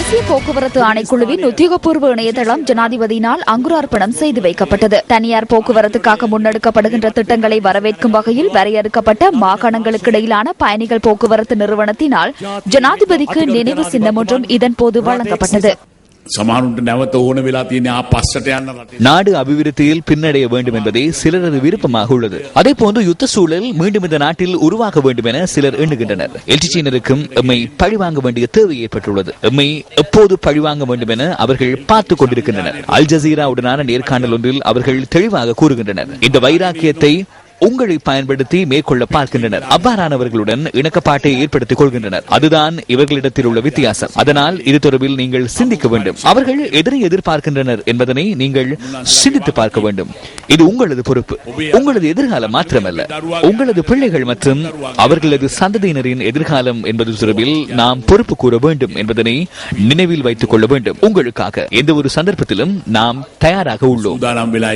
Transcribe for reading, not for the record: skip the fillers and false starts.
தேசிய போக்குவரத்து ஆணைக்குழுவின் உத்தியோகபூர்வ இணையதளம் ஜனாதிபதியினால் அங்குரார்ப்பணம் செய்து வைக்கப்பட்டது. தனியார் போக்குவரத்துக்காக முன்னெடுக்கப்படுகின்ற திட்டங்களை வரவேற்கும் வகையில் வரையறுக்கப்பட்ட மாகாணங்களுக்கு இடையிலான பயணிகள் போக்குவரத்து நிறுவனத்தினால் ஜனாதிபதிக்கு நினைவு சின்னம் ஒன்றும் இதன்போது வழங்கப்பட்டது. நாடு அபிவிருத்தியில் பின்னடைய வேண்டும் என்பதே சிலரது விருப்பமாக உள்ளது. அதே போன்று யுத்த சூழல் மீண்டும் இந்த நாட்டில் உருவாக வேண்டும் என சிலர் எண்ணுகின்றனர். எல்டிசியினருக்கும் எம்மை பழிவாங்க வேண்டிய தேவை ஏற்பட்டுள்ளது. எம்மை எப்போது பழிவாங்க வேண்டும் என அவர்கள் பார்த்துக் கொண்டிருக்கின்றனர். அல் ஜசீராவுடனான நேர்காணல் ஒன்றில் அவர்கள் தெளிவாக கூறுகின்றனர். இந்த வைராக்கியத்தை உங்களை பயன்படுத்தி மேற்கொள்ள பார்க்கின்றனர். அவ்வாறானவர்களுடன் இணக்கப்பாட்டை ஏற்படுத்திக் கொள்கின்றனர். அதுதான் இவர்களிடத்தில் உள்ள வித்தியாசம். அதனால் இது தொடர்பில் நீங்கள் சிந்திக்க வேண்டும். அவர்கள் எதனை எதிர்பார்க்கின்றனர் என்பதனை நீங்கள் சிந்தித்து பார்க்க வேண்டும். இது உங்களது பொறுப்பு. உங்களது எதிர்காலம் மாத்திரமல்ல, உங்களது பிள்ளைகள் மற்றும் அவர்களது சந்ததியினரின் எதிர்காலம் என்பது தொடர்பில் நாம் பொறுப்பு கூற வேண்டும் என்பதனை நினைவில் வைத்துக் கொள்ள வேண்டும். உங்களுக்காக எந்த ஒரு சந்தர்ப்பத்திலும் நாம் தயாராக உள்ளோம்.